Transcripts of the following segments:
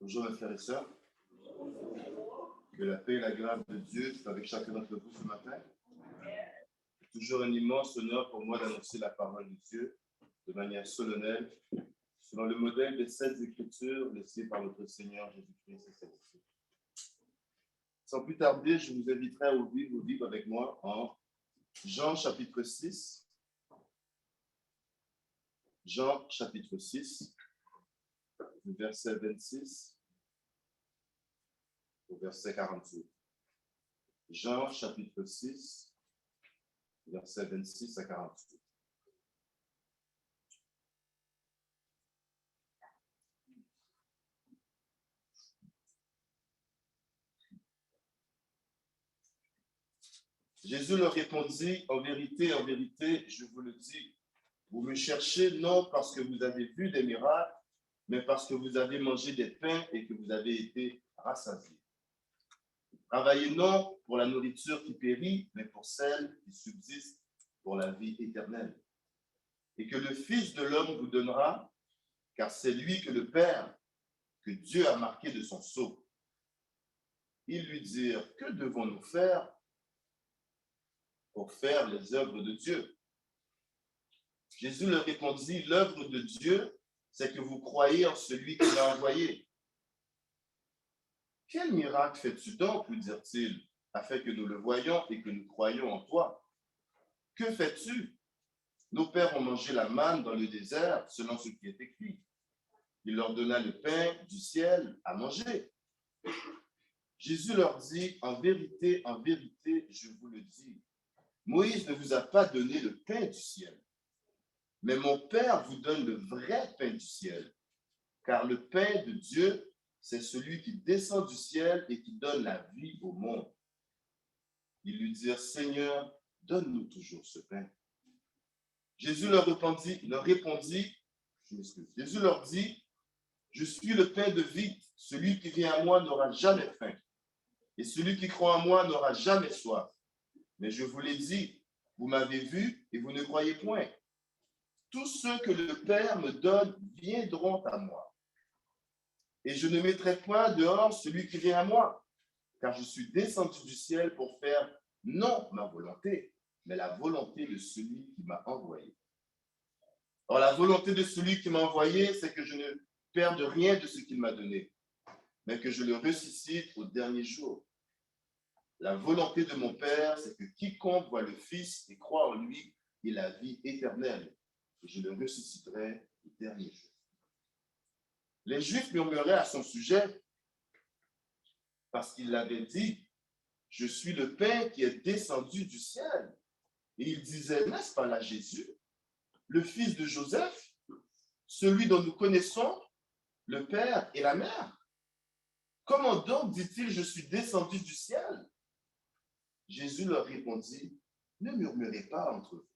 Bonjour mes frères et sœurs. Que la paix et la grâce de Dieu soient avec chacun d'entre vous ce matin. C'est toujours un immense honneur pour moi d'annoncer la parole de Dieu de manière solennelle, selon le modèle des 7 Écritures laissées par notre Seigneur Jésus-Christ et celle-ci. Sans plus tarder, je vous inviterai à vivre avec moi en Jean chapitre 6. Jean chapitre 6, verset 26 au verset 48. Jean chapitre 6, verset 26 à 48. Jésus leur répondit, en vérité, je vous le dis, vous me cherchez non parce que vous avez vu des miracles, mais parce que vous avez mangé des pains et que vous avez été rassasiés. Travaillez non pour la nourriture qui périt, mais pour celle qui subsiste pour la vie éternelle. Et que le Fils de l'homme vous donnera, car c'est lui que le Père, que Dieu a marqué de son sceau. Ils lui dirent, que devons-nous faire pour faire les œuvres de Dieu? Jésus leur répondit, l'œuvre de Dieu, c'est que vous croyez en celui qui l'a envoyé. Quel miracle fais-tu donc, lui dirent-ils, afin que nous le voyions et que nous croyions en toi? Que fais-tu? Nos pères ont mangé la manne dans le désert, selon ce qui est écrit. Il leur donna le pain du ciel à manger. Jésus leur dit, en vérité, je vous le dis, Moïse ne vous a pas donné le pain du ciel, mais mon Père vous donne le vrai pain du ciel, car le pain de Dieu, c'est celui qui descend du ciel et qui donne la vie au monde. Ils lui dirent, Seigneur, donne-nous toujours ce pain. Jésus leur répondit, Jésus leur dit, je suis le pain de vie, celui qui vient à moi n'aura jamais faim, et celui qui croit en moi n'aura jamais soif. Mais je vous l'ai dit, vous m'avez vu et vous ne croyez point. Tous ceux que le Père me donne viendront à moi. Et je ne mettrai point dehors celui qui vient à moi, car je suis descendu du ciel pour faire non ma volonté, mais la volonté de celui qui m'a envoyé. Or, la volonté de celui qui m'a envoyé, c'est que je ne perde rien de ce qu'il m'a donné, mais que je le ressuscite au dernier jour. La volonté de mon Père, c'est que quiconque voit le Fils et croit en lui ait la vie éternelle, et je le ressusciterai au dernier jour. Les Juifs murmuraient à son sujet parce qu'il avait dit, je suis le pain qui est descendu du ciel. Et il disait, n'est-ce pas là Jésus, le fils de Joseph, celui dont nous connaissons le père et la mère? Comment donc dit-il, je suis descendu du ciel? Jésus leur répondit, ne murmurez pas entre vous.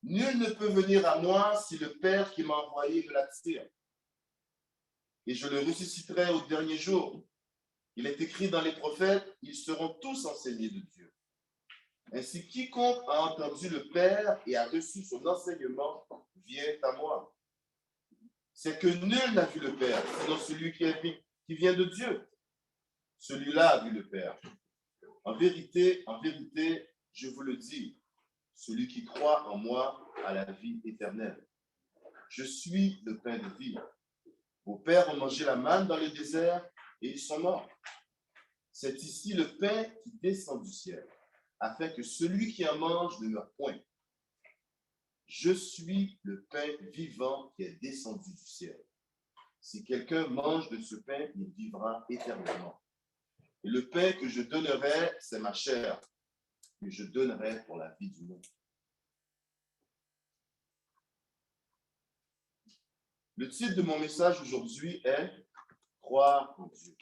Nul ne peut venir à moi si le Père qui m'a envoyé me l'attire. Et je le ressusciterai au dernier jour. Il est écrit dans les prophètes, ils seront tous enseignés de Dieu. Ainsi, quiconque a entendu le Père et a reçu son enseignement vient à moi. C'est que nul n'a vu le Père, sinon celui qui vient de Dieu. Celui-là a vu le Père. En vérité, je vous le dis, celui qui croit en moi a la vie éternelle. Je suis le pain de vie. Vos pères ont mangé la manne dans le désert et ils sont morts. C'est ici le pain qui descend du ciel, afin que celui qui en mange ne meure point. Je suis le pain vivant qui est descendu du ciel. Si quelqu'un mange de ce pain, il vivra éternellement. Et le pain que je donnerai, c'est ma chair, que je donnerai pour la vie du monde. Le titre de mon message aujourd'hui est « Croire en Dieu ».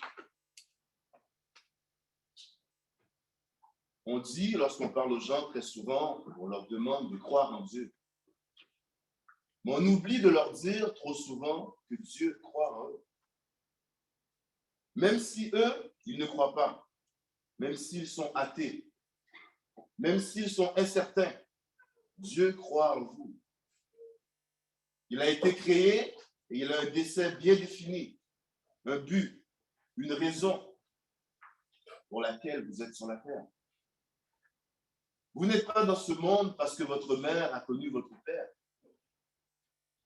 On dit, lorsqu'on parle aux gens, très souvent, on leur demande de croire en Dieu. Mais on oublie de leur dire trop souvent que Dieu croit en eux. Même si eux, ils ne croient pas, même s'ils sont athées, même s'ils sont incertains, Dieu croit en vous. Il a été créé et il a un dessein bien défini, un but, une raison pour laquelle vous êtes sur la terre. Vous n'êtes pas dans ce monde parce que votre mère a connu votre père.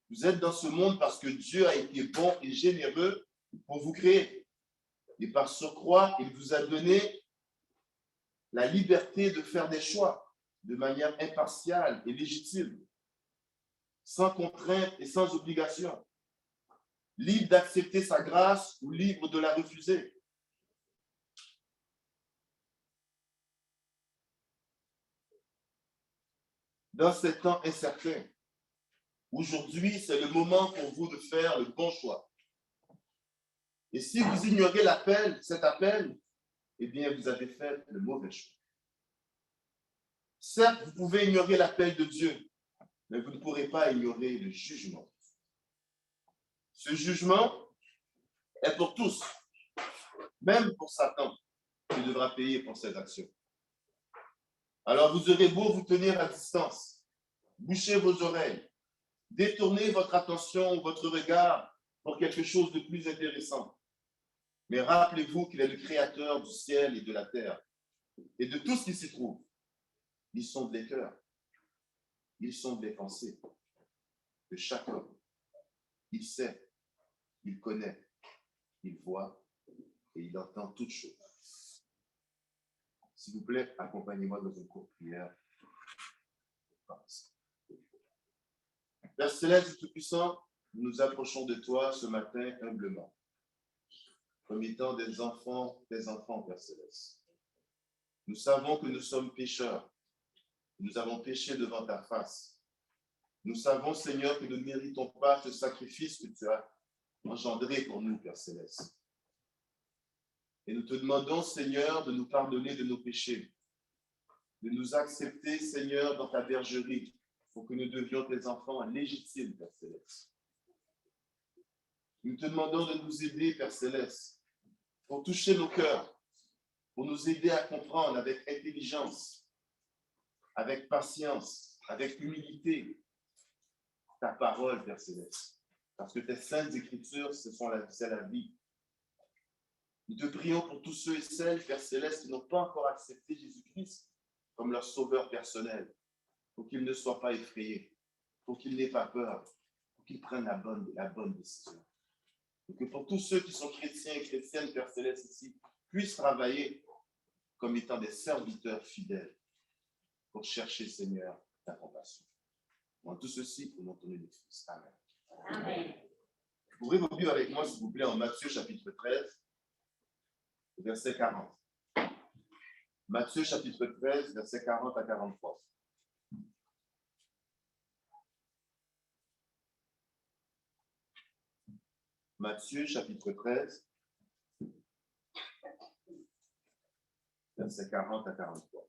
Vous êtes dans ce monde parce que Dieu a été bon et généreux pour vous créer. Et par surcroît, il vous a donné la liberté de faire des choix de manière impartiale et légitime, sans contrainte et sans obligation, libre d'accepter sa grâce ou libre de la refuser. Dans ces temps incertains, aujourd'hui, c'est le moment pour vous de faire le bon choix. Et si vous ignorez cet appel, eh bien, vous avez fait le mauvais choix. Certes, vous pouvez ignorer l'appel de Dieu, mais vous ne pourrez pas ignorer le jugement. Ce jugement est pour tous, même pour Satan, qui devra payer pour ses actions. Alors vous aurez beau vous tenir à distance, boucher vos oreilles, détourner votre attention ou votre regard pour quelque chose de plus intéressant. Mais rappelez-vous qu'il est le créateur du ciel et de la terre et de tout ce qui s'y trouve. Ils sont des cœurs, ils sont des pensées de chaque homme. Il sait, il connaît, il voit et il entend toutes choses. S'il vous plaît, accompagnez-moi dans une courte prière. Père Céleste et Tout-Puissant, nous nous approchons de toi ce matin humblement, comme étant des enfants, Père Céleste. Nous savons que nous sommes pécheurs. Nous avons péché devant ta face. Nous savons, Seigneur, que nous ne méritons pas ce sacrifice que tu as engendré pour nous, Père Céleste. Et nous te demandons, Seigneur, de nous pardonner de nos péchés, de nous accepter, Seigneur, dans ta bergerie, pour que nous devions tes enfants légitimes, Père Céleste. Nous te demandons de nous aider, Père Céleste, pour toucher nos cœurs, pour nous aider à comprendre avec intelligence, avec patience, avec humilité, ta parole, Père Céleste. Parce que tes saintes écritures, c'est la vie. Nous te prions pour tous ceux et celles, Père Céleste, qui n'ont pas encore accepté Jésus-Christ comme leur sauveur personnel, pour qu'ils ne soient pas effrayés, pour qu'ils n'aient pas peur, pour qu'ils prennent la bonne décision. Et que pour tous ceux qui sont chrétiens et chrétiennes, Père Céleste, ici, puissent travailler comme étant des serviteurs fidèles pour chercher, Seigneur, ta compassion. En tout ceci, au nom de ton Fils. Amen. Amen. Ouvrez vos Bibles avec moi, s'il vous plaît, en Matthieu chapitre 13, verset 40. Matthieu chapitre 13, verset 40 à 43. Matthieu chapitre 13, verset 40 à 43.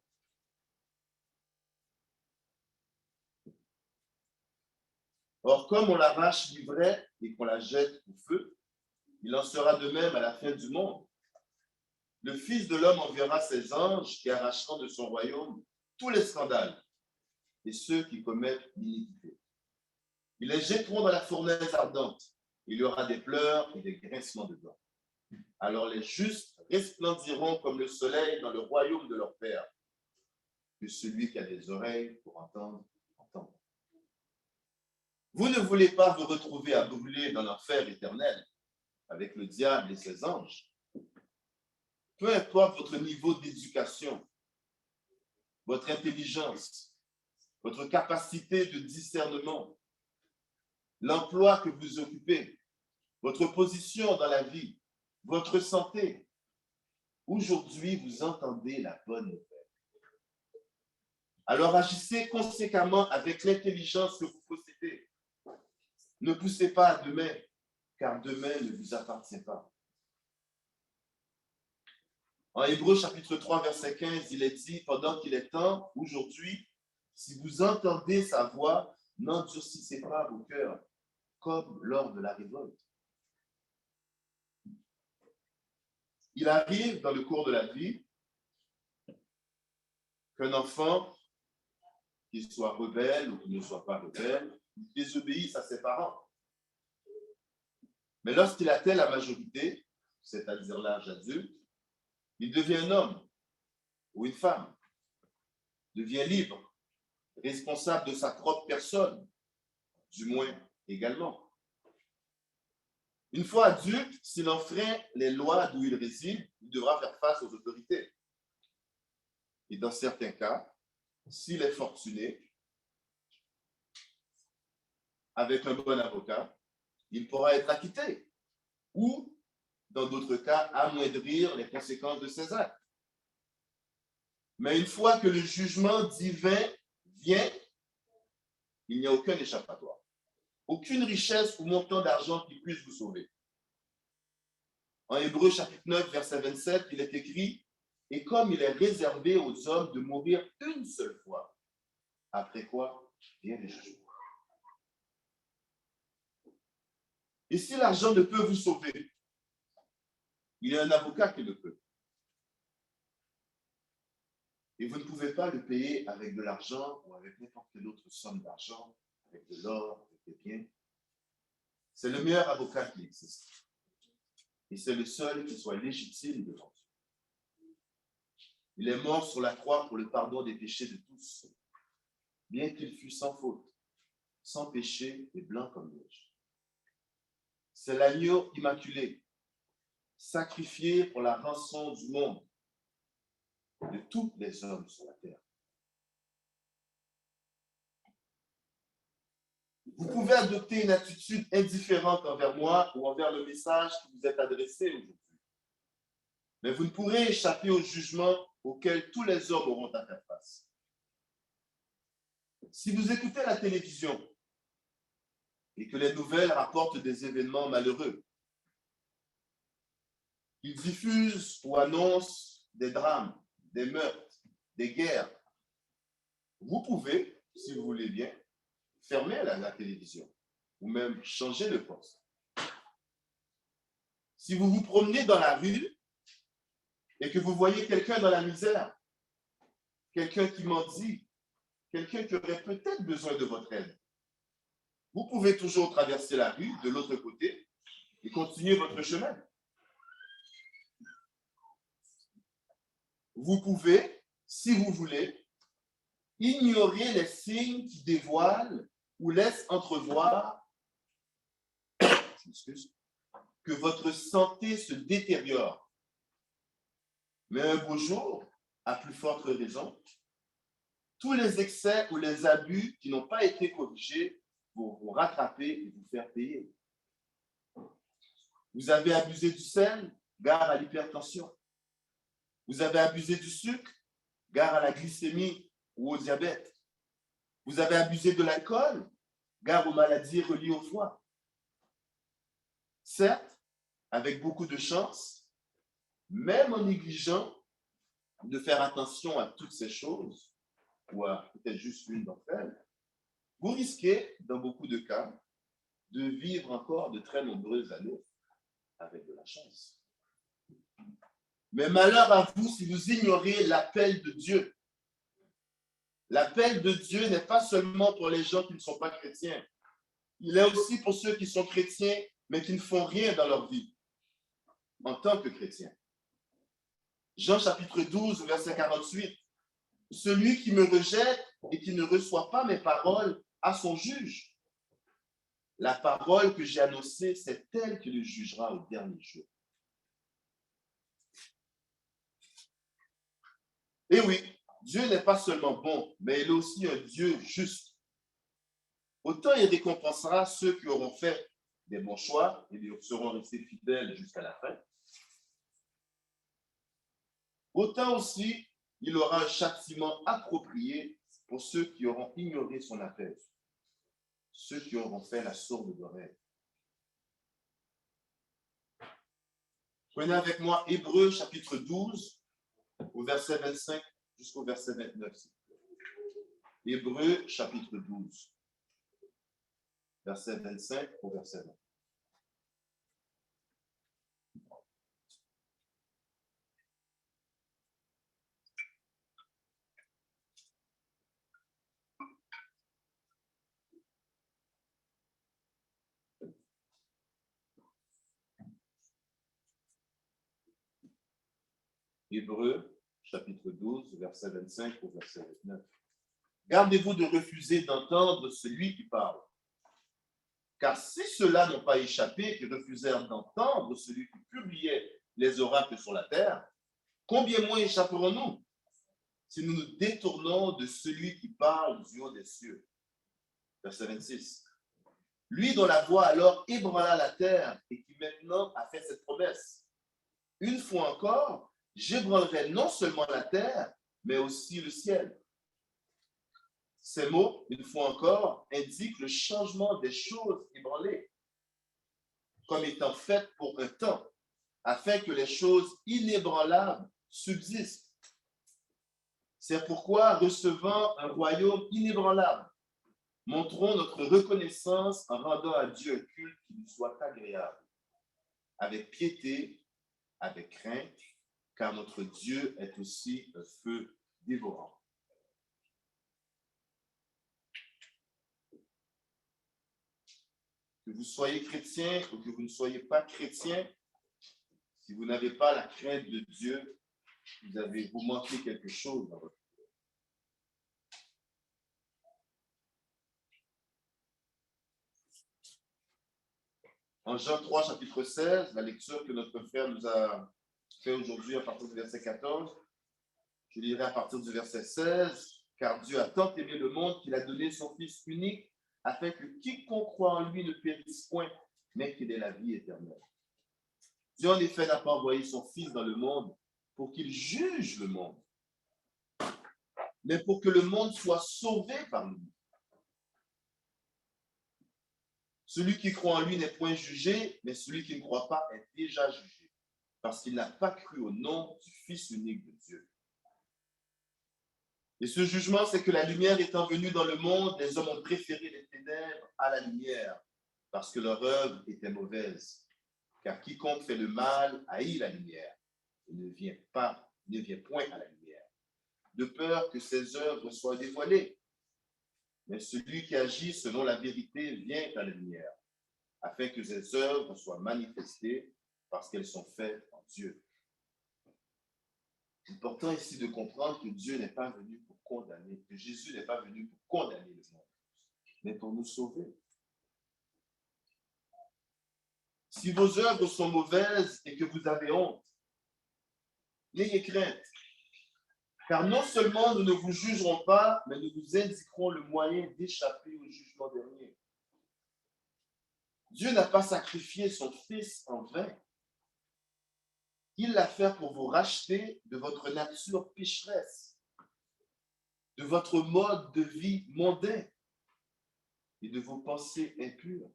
Or, comme on l'arrache l'ivraie et qu'on la jette au feu, il en sera de même à la fin du monde. Le Fils de l'homme enverra ses anges qui arracheront de son royaume tous les scandales et ceux qui commettent l'iniquité. Ils les jetteront dans la fournaise ardente. Il y aura des pleurs et des grincements de dents. Alors les justes resplendiront comme le soleil dans le royaume de leur Père. Que celui qui a des oreilles pour entendre, entende. Vous ne voulez pas vous retrouver à brûler dans l'enfer éternel avec le diable et ses anges. Peu importe votre niveau d'éducation, votre intelligence, votre capacité de discernement, l'emploi que vous occupez, votre position dans la vie, votre santé. Aujourd'hui, vous entendez la bonne nouvelle. Alors agissez conséquemment avec l'intelligence que vous possédez. Ne poussez pas à demain, car demain ne vous appartient pas. En Hébreux chapitre 3, verset 15, il est dit, pendant qu'il est temps, aujourd'hui, si vous entendez sa voix, n'endurcissez pas vos cœurs, comme lors de la révolte. Il arrive dans le cours de la vie qu'un enfant, qu'il soit rebelle ou qu'il ne soit pas rebelle, désobéisse à ses parents. Mais lorsqu'il atteint la majorité, c'est-à-dire l'âge adulte, il devient un homme ou une femme, devient libre, responsable de sa propre personne, du moins également. Une fois adulte, s'il enfreint les lois d'où il réside, il devra faire face aux autorités. Et dans certains cas, s'il est fortuné, avec un bon avocat, il pourra être acquitté ou, dans d'autres cas, amoindrir les conséquences de ses actes. Mais une fois que le jugement divin vient, il n'y a aucun échappatoire, aucune richesse ou montant d'argent qui puisse vous sauver. En Hébreux chapitre 9, verset 27, il est écrit « Et comme il est réservé aux hommes de mourir une seule fois, après quoi vient le jugement. » Et si l'argent ne peut vous sauver, il y a un avocat qui le peut. Et vous ne pouvez pas le payer avec de l'argent ou avec n'importe quelle autre somme d'argent, avec de l'or, avec des biens. C'est le meilleur avocat qui existe. Et c'est le seul qui soit légitime devant Dieu. Il est mort sur la croix pour le pardon des péchés de tous, bien qu'il fût sans faute, sans péché et blanc comme neige. C'est l'agneau immaculé, sacrifié pour la rançon du monde, de tous les hommes sur la terre. Vous pouvez adopter une attitude indifférente envers moi ou envers le message qui vous est adressé aujourd'hui. Mais vous ne pourrez échapper au jugement auquel tous les hommes auront à faire face. Si vous écoutez la télévision et que les nouvelles rapportent des événements malheureux, ils diffusent ou annoncent des drames, des meurtres, des guerres, vous pouvez, si vous voulez bien, fermer la télévision ou même changer de poste. Si vous vous promenez dans la rue et que vous voyez quelqu'un dans la misère, quelqu'un qui mendie, quelqu'un qui aurait peut-être besoin de votre aide, vous pouvez toujours traverser la rue de l'autre côté et continuer votre chemin. Vous pouvez, si vous voulez, ignorer les signes qui dévoilent ou laissent entrevoir que votre santé se détériore. Mais un beau jour, à plus forte raison, tous les excès ou les abus qui n'ont pas été corrigés vont vous rattraper et vous faire payer. Vous avez abusé du sel, gare à l'hypertension. Vous avez abusé du sucre, gare à la glycémie ou au diabète. Vous avez abusé de l'alcool, gare aux maladies reliées au foie. Certes, avec beaucoup de chance, même en négligeant de faire attention à toutes ces choses, ou à peut-être juste une d'entre elles, vous risquez, dans beaucoup de cas, de vivre encore de très nombreuses années avec de la chance. Mais malheur à vous si vous ignorez l'appel de Dieu. L'appel de Dieu n'est pas seulement pour les gens qui ne sont pas chrétiens. Il est aussi pour ceux qui sont chrétiens, mais qui ne font rien dans leur vie en tant que chrétiens. Jean chapitre 12, verset 48. Celui qui me rejette et qui ne reçoit pas mes paroles a son juge. La parole que j'ai annoncée, c'est elle qui le jugera au dernier jour. Et oui, Dieu n'est pas seulement bon, mais il est aussi un Dieu juste. Autant il récompensera ceux qui auront fait des bons choix et qui seront restés fidèles jusqu'à la fin. Autant aussi, il aura un châtiment approprié pour ceux qui auront ignoré son appel, ceux qui auront fait la sourde oreille. Prenez avec moi Hébreux chapitre 12, au verset 25 jusqu'au verset 29. Hébreux chapitre 12, verset 25 au verset 20. Hébreux, chapitre 12, verset 25 au verset 29. Gardez-vous de refuser d'entendre celui qui parle. Car si ceux-là n'ont pas échappé, qui refusèrent d'entendre celui qui publiait les oracles sur la terre, combien moins échapperons-nous si nous nous détournons de celui qui parle du haut des cieux? Verset 26. Lui dont la voix alors ébranla la terre et qui maintenant a fait cette promesse. Une fois encore, j'ébranlerai non seulement la terre, mais aussi le ciel. Ces mots, une fois encore, indiquent le changement des choses ébranlées, comme étant faites pour un temps, afin que les choses inébranlables subsistent. C'est pourquoi, recevant un royaume inébranlable, montrons notre reconnaissance en rendant à Dieu un culte qui nous soit agréable, avec piété, avec crainte, car notre Dieu est aussi un feu dévorant. Que vous soyez chrétien ou que vous ne soyez pas chrétien, si vous n'avez pas la crainte de Dieu, vous manquez quelque chose dans votre vie. En Jean 3, chapitre 16, la lecture que notre frère nous a fait aujourd'hui à partir du verset 14, je lirai à partir du verset 16, car Dieu a tant aimé le monde qu'il a donné son Fils unique, afin que quiconque croit en lui ne périsse point, mais qu'il ait la vie éternelle. Dieu, en effet, n'a pas envoyé son Fils dans le monde pour qu'il juge le monde, mais pour que le monde soit sauvé par lui. Celui qui croit en lui n'est point jugé, mais celui qui ne croit pas est déjà jugé, parce qu'il n'a pas cru au nom du Fils unique de Dieu. Et ce jugement, c'est que la lumière étant venue dans le monde, les hommes ont préféré les ténèbres à la lumière, parce que leur œuvre était mauvaise. Car quiconque fait le mal haït la lumière et ne vient point à la lumière, de peur que ses œuvres soient dévoilées. Mais celui qui agit selon la vérité vient à la lumière, afin que ses œuvres soient manifestées parce qu'elles sont faites en Dieu. C'est important ici de comprendre que Dieu n'est pas venu pour condamner, que Jésus n'est pas venu pour condamner le monde, mais pour nous sauver. Si vos œuvres sont mauvaises et que vous avez honte, n'ayez crainte. Car non seulement nous ne vous jugerons pas, mais nous vous indiquerons le moyen d'échapper au jugement dernier. Dieu n'a pas sacrifié son Fils en vain. Il l'a fait pour vous racheter de votre nature pécheresse, de votre mode de vie mondain et de vos pensées impures.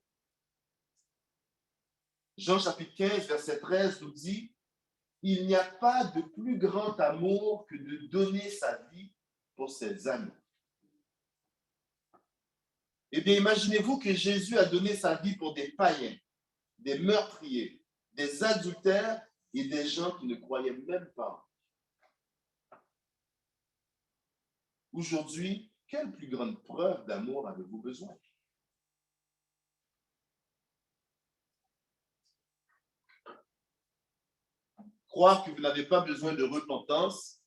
Jean chapitre 15, verset 13 nous dit « Il n'y a pas de plus grand amour que de donner sa vie pour ses amis. » Eh bien, imaginez-vous que Jésus a donné sa vie pour des païens, des meurtriers, des adultères et des gens qui ne croyaient même pas. Aujourd'hui, quelle plus grande preuve d'amour avez-vous besoin? Croire que vous n'avez pas besoin de repentance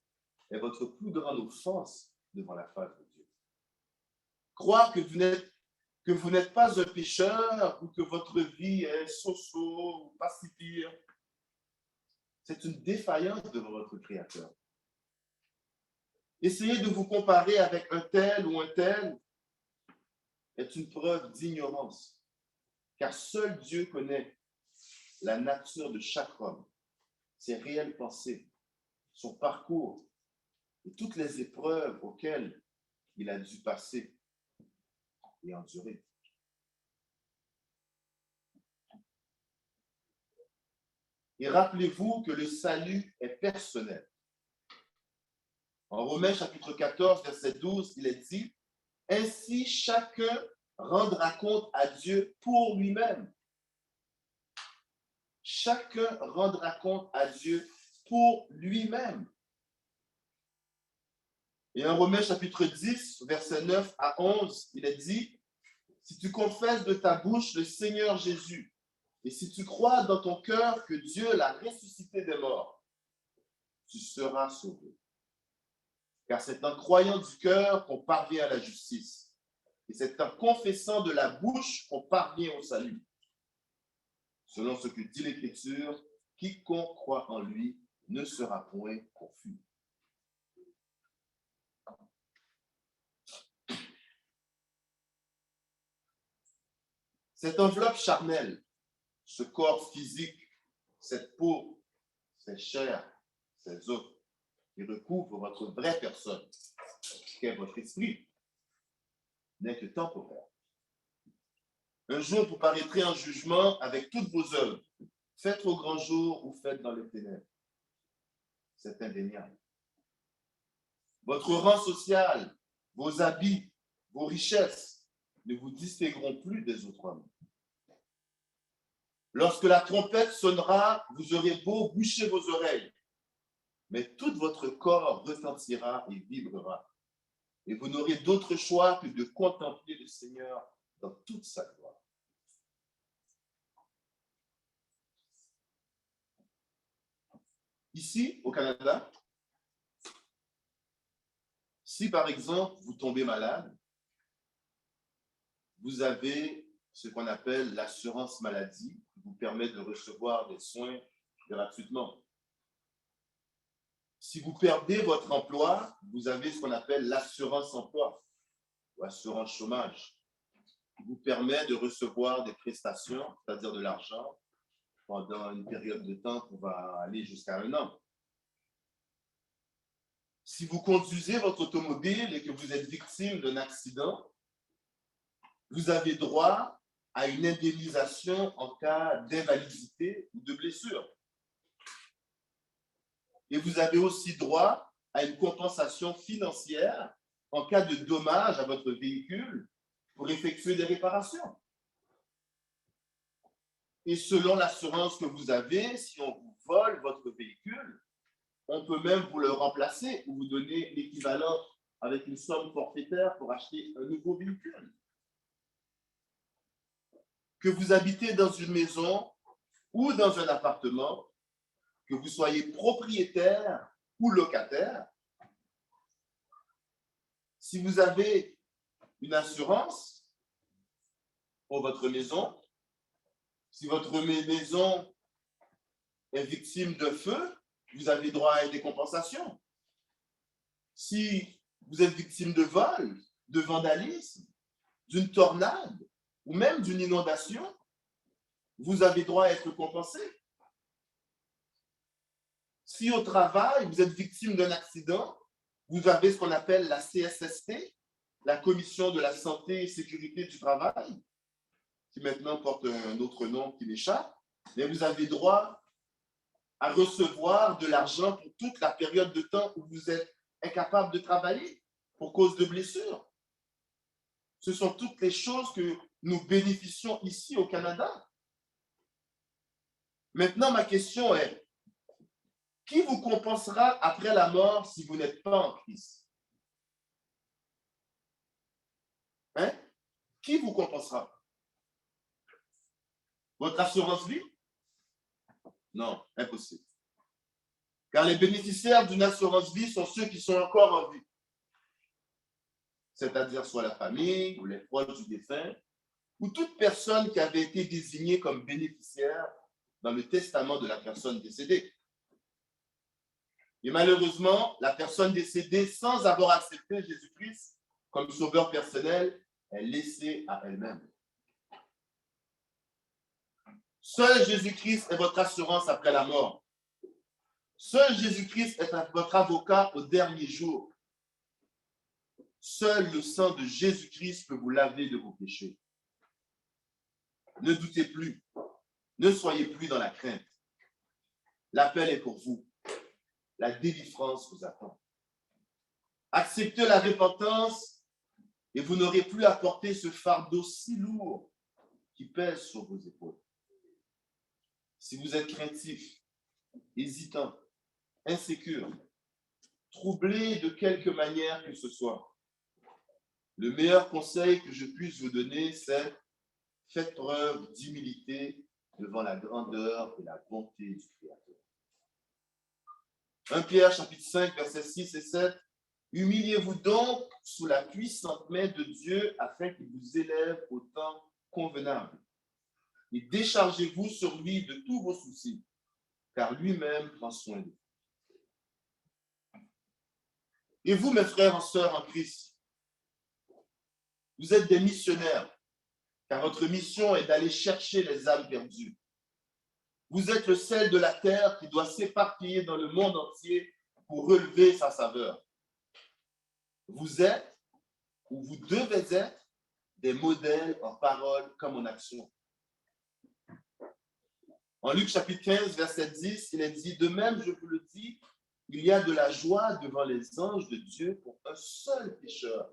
est votre plus grande offense devant la face de Dieu. Croire que vous n'êtes pas un pécheur ou que votre vie est so-so ou pas si pire, c'est une défaillance devant votre Créateur. Essayer de vous comparer avec un tel ou un tel est une preuve d'ignorance, car seul Dieu connaît la nature de chaque homme, ses réelles pensées, son parcours et toutes les épreuves auxquelles il a dû passer et endurer. Et rappelez-vous que le salut est personnel. En Romains chapitre 14, verset 12, il est dit « Ainsi chacun rendra compte à Dieu pour lui-même. » Chacun rendra compte à Dieu pour lui-même. Et en Romains chapitre 10, verset 9 à 11, il est dit « Si tu confesses de ta bouche le Seigneur Jésus, et si tu crois dans ton cœur que Dieu l'a ressuscité des morts, tu seras sauvé. Car c'est en croyant du cœur qu'on parvient à la justice. Et c'est en confessant de la bouche qu'on parvient au salut. Selon ce que dit l'Écriture, quiconque croit en lui ne sera point confus. Cette enveloppe charnelle, ce corps physique, cette peau, cette chair, ces os, qui recouvrent votre vraie personne, qu'est votre esprit, n'est que temporaire. Un jour, vous paraîtrez en jugement avec toutes vos œuvres, faites au grand jour ou faites dans les ténèbres. C'est indéniable. Votre rang social, vos habits, vos richesses ne vous distingueront plus des autres hommes. Lorsque la trompette sonnera, vous aurez beau boucher vos oreilles, mais tout votre corps retentira et vibrera. Et vous n'aurez d'autre choix que de contempler le Seigneur dans toute sa gloire. Ici, au Canada, si par exemple vous tombez malade, vous avez ce qu'on appelle l'assurance maladie, qui vous permet de recevoir des soins gratuitement. Si vous perdez votre emploi, vous avez ce qu'on appelle l'assurance emploi ou assurance chômage, qui vous permet de recevoir des prestations, c'est-à-dire de l'argent, pendant une période de temps qui va aller jusqu'à 1 an. Si vous conduisez votre automobile et que vous êtes victime d'un accident, vous avez droit à une indemnisation en cas d'invalidité ou de blessure. Et vous avez aussi droit à une compensation financière en cas de dommage à votre véhicule pour effectuer des réparations. Et selon l'assurance que vous avez, si on vous vole votre véhicule, on peut même vous le remplacer ou vous donner l'équivalent avec une somme forfaitaire pour acheter un nouveau véhicule. Que vous habitez dans une maison ou dans un appartement, que vous soyez propriétaire ou locataire, si vous avez une assurance pour votre maison, si votre maison est victime de feu, vous avez droit à des compensations. Si vous êtes victime de vol, de vandalisme, d'une tornade ou même d'une inondation, vous avez droit à être compensé. Si au travail, vous êtes victime d'un accident, vous avez ce qu'on appelle la CSST, la Commission de la Santé et Sécurité du Travail, qui maintenant porte un autre nom qui m'échappe, mais vous avez droit à recevoir de l'argent pour toute la période de temps où vous êtes incapable de travailler pour cause de blessures. Ce sont toutes les choses que nous bénéficions ici au Canada. Maintenant, ma question est, qui vous compensera après la mort si vous n'êtes pas en Christ? Hein? Qui vous compensera? Votre assurance vie? Non, impossible. Car les bénéficiaires d'une assurance vie sont ceux qui sont encore en vie. C'est-à-dire soit la famille ou les proches du défunt, ou toute personne qui avait été désignée comme bénéficiaire dans le testament de la personne décédée. Et malheureusement, la personne décédée, sans avoir accepté Jésus-Christ comme sauveur personnel, est laissée à elle-même. Seul Jésus-Christ est votre assurance après la mort. Seul Jésus-Christ est votre avocat au dernier jour. Seul le sang de Jésus-Christ peut vous laver de vos péchés. Ne doutez plus. Ne soyez plus dans la crainte. L'appel est pour vous. La délivrance vous attend. Acceptez la repentance et vous n'aurez plus à porter ce fardeau si lourd qui pèse sur vos épaules. Si vous êtes craintif, hésitant, insécure, troublé de quelque manière que ce soit, le meilleur conseil que je puisse vous donner, c'est faites preuve d'humilité devant la grandeur et la bonté du Créateur. 1 Pierre chapitre 5, versets 6 et 7. Humiliez-vous donc sous la puissante main de Dieu afin qu'il vous élève au temps convenable. Et déchargez-vous sur lui de tous vos soucis, car lui-même prend soin de vous. Et vous, mes frères et sœurs en Christ, vous êtes des missionnaires, car votre mission est d'aller chercher les âmes perdues. Vous êtes le sel de la terre qui doit s'éparpiller dans le monde entier pour relever sa saveur. Vous êtes, ou vous devez être, des modèles en parole comme en action. En Luc chapitre 15, verset 10, il est dit, de même, je vous le dis, il y a de la joie devant les anges de Dieu pour un seul pécheur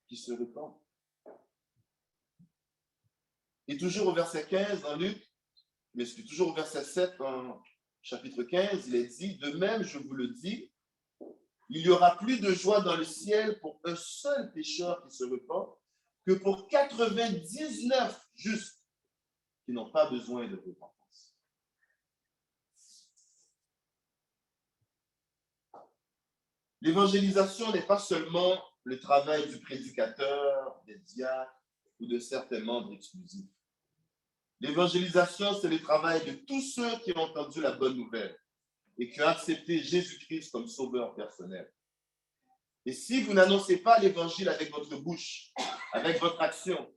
qui se repent. Et toujours au verset 15 en Luc, mais c'est toujours au verset 7 en chapitre 15, il est dit, de même, je vous le dis, il y aura plus de joie dans le ciel pour un seul pécheur qui se repent que pour 99 justes qui n'ont pas besoin de repentance. L'évangélisation n'est pas seulement le travail du prédicateur, des diacres ou de certains membres exclusifs. L'évangélisation, c'est le travail de tous ceux qui ont entendu la bonne nouvelle et qui ont accepté Jésus-Christ comme sauveur personnel. Et si vous n'annoncez pas l'évangile avec votre bouche, avec votre action,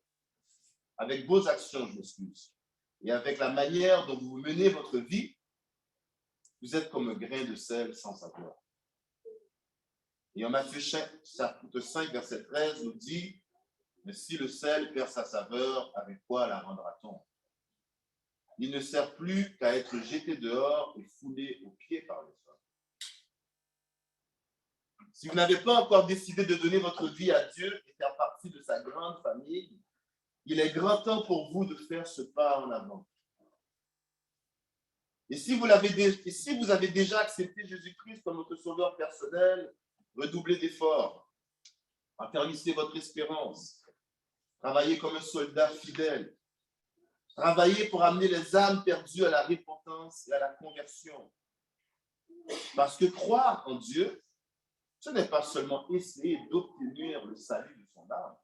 avec vos actions, je m'excuse, et avec la manière dont vous menez votre vie, vous êtes comme un grain de sel sans saveur. Et en Matthieu chapitre 5, verset 13, nous dit, mais si le sel perd sa saveur, avec quoi la rendra-t-on? Il ne sert plus qu'à être jeté dehors et foulé aux pieds par les hommes. Si vous n'avez pas encore décidé de donner votre vie à Dieu et faire partie de sa grande famille, il est grand temps pour vous de faire ce pas en avant. Et si vous avez déjà accepté Jésus-Christ comme votre sauveur personnel, redoublez d'efforts, affermissez votre espérance, travaillez comme un soldat fidèle, travaillez pour amener les âmes perdues à la repentance et à la conversion. Parce que croire en Dieu, ce n'est pas seulement essayer d'obtenir le salut de son âme,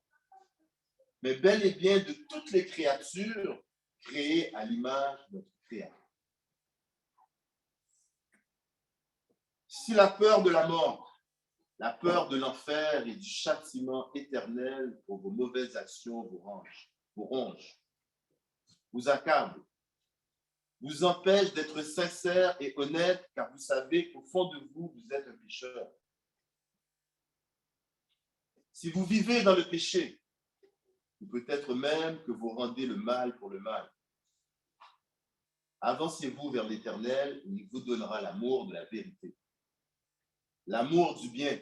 mais bel et bien de toutes les créatures créées à l'image de notre Créateur. Si la peur de la mort, la peur de l'enfer et du châtiment éternel pour vos mauvaises actions vous ronge, vous accable, vous empêche d'être sincère et honnête, car vous savez qu'au fond de vous, vous êtes un pécheur. Si vous vivez dans le péché, ou peut-être même que vous rendez le mal pour le mal, avancez-vous vers l'Éternel et il vous donnera l'amour de la vérité, l'amour du bien,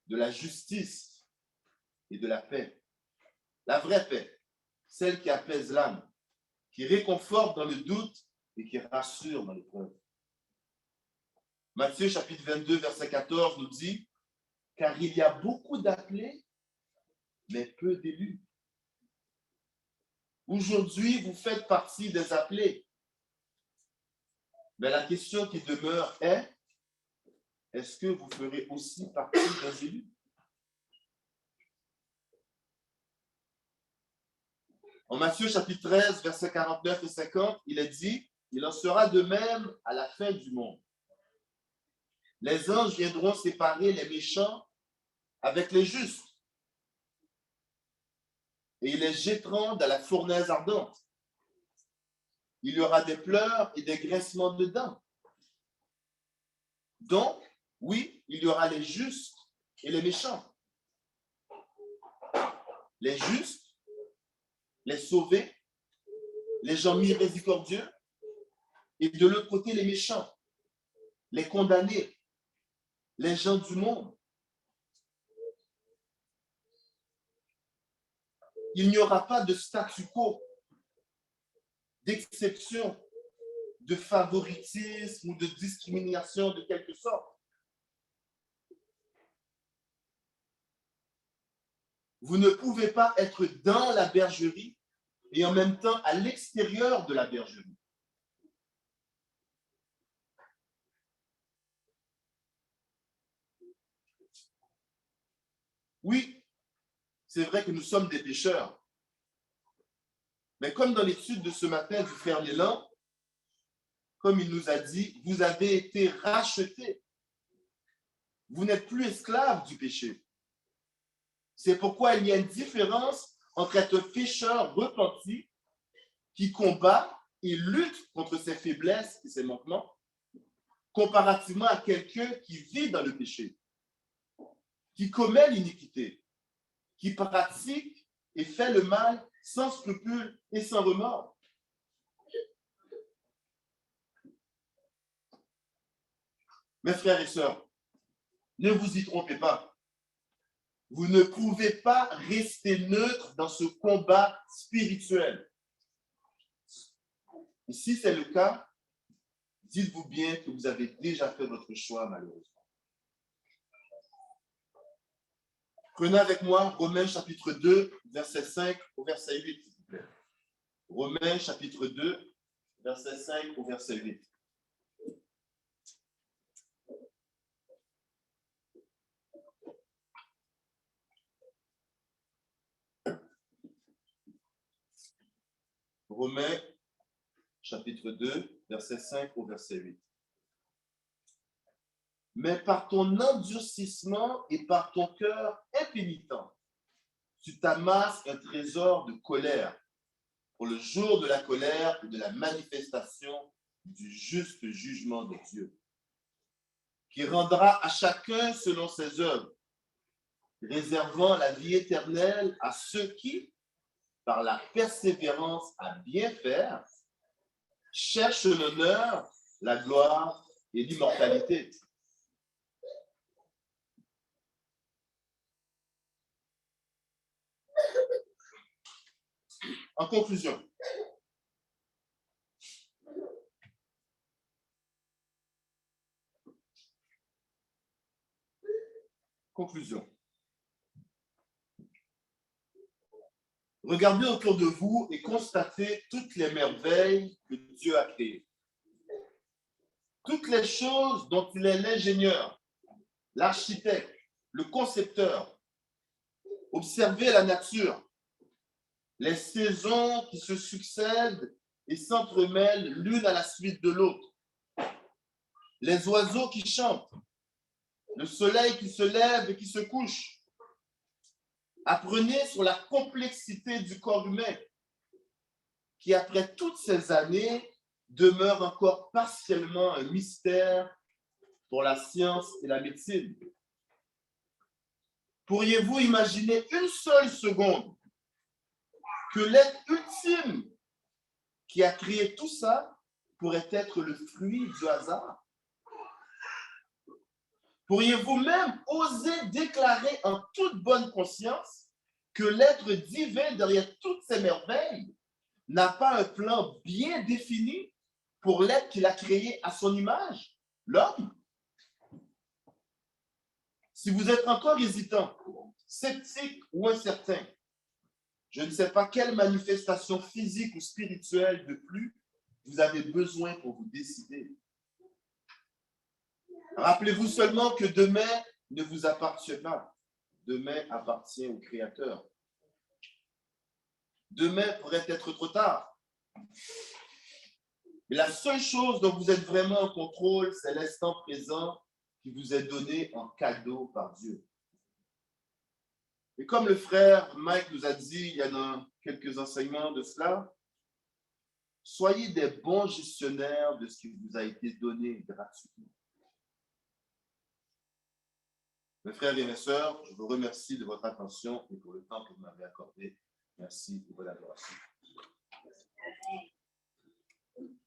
de la justice et de la paix. La vraie paix, celle qui apaise l'âme, qui réconforte dans le doute et qui rassure dans l'épreuve. Matthieu chapitre 22, verset 14 nous dit, « Car il y a beaucoup d'appelés, mais peu d'élus. » Aujourd'hui, vous faites partie des appelés. Mais la question qui demeure est, est-ce que vous ferez aussi partie des élus? En Matthieu chapitre 13, versets 49 et 50, il est dit, il en sera de même à la fin du monde. Les anges viendront séparer les méchants avec les justes et ils les jetteront dans la fournaise ardente. Il y aura des pleurs et des grincements de dents. Donc, oui, il y aura les justes et les méchants. Les justes, les sauvés, les gens miséricordieux, et de l'autre côté, les méchants, les condamnés, les gens du monde. Il n'y aura pas de statu quo, d'exception, de favoritisme ou de discrimination de quelque sorte. Vous ne pouvez pas être dans la bergerie et en même temps à l'extérieur de la bergerie. Oui, c'est vrai que nous sommes des pécheurs. Mais comme dans l'étude de ce matin du frère Lélan, comme il nous a dit, vous avez été rachetés. Vous n'êtes plus esclaves du péché. C'est pourquoi il y a une différence entre être pécheur repenti qui combat et lutte contre ses faiblesses et ses manquements, comparativement à quelqu'un qui vit dans le péché, qui commet l'iniquité, qui pratique et fait le mal sans scrupule et sans remords. Mes frères et sœurs, ne vous y trompez pas. Vous ne pouvez pas rester neutre dans ce combat spirituel. Et si c'est le cas, dites-vous bien que vous avez déjà fait votre choix, malheureusement. Prenez avec moi Romains chapitre 2, verset 5 au verset 8, s'il vous plaît. Romains chapitre 2, verset 5 au verset 8. Romains chapitre 2, verset 5 au verset 8. Mais par ton endurcissement et par ton cœur impénitent, tu t'amasses un trésor de colère pour le jour de la colère et de la manifestation du juste jugement de Dieu, qui rendra à chacun selon ses œuvres, réservant la vie éternelle à ceux qui, par la persévérance à bien faire, cherchent l'honneur, la gloire et l'immortalité. En conclusion, regardez autour de vous et constatez toutes les merveilles que Dieu a créées. Toutes les choses dont il est l'ingénieur, l'architecte, le concepteur. Observez la nature, les saisons qui se succèdent et s'entremêlent l'une à la suite de l'autre. Les oiseaux qui chantent, le soleil qui se lève et qui se couche. Apprenez sur la complexité du corps humain, qui après toutes ces années demeure encore partiellement un mystère pour la science et la médecine. Pourriez-vous imaginer une seule seconde que l'être ultime qui a créé tout ça pourrait être le fruit du hasard? Pourriez-vous même oser déclarer en toute bonne conscience que l'être divin derrière toutes ces merveilles n'a pas un plan bien défini pour l'être qu'il a créé à son image, l'homme? Si vous êtes encore hésitant, sceptique ou incertain, je ne sais pas quelle manifestation physique ou spirituelle de plus vous avez besoin pour vous décider. Rappelez-vous seulement que demain ne vous appartient pas. Demain appartient au Créateur. Demain pourrait être trop tard. Mais la seule chose dont vous êtes vraiment en contrôle, c'est l'instant présent qui vous est donné en cadeau par Dieu. Et comme le frère Mike nous a dit il y a quelques enseignements de cela, soyez des bons gestionnaires de ce qui vous a été donné gratuitement. Mes frères et mes sœurs, je vous remercie de votre attention et pour le temps que vous m'avez accordé. Merci de votre collaboration.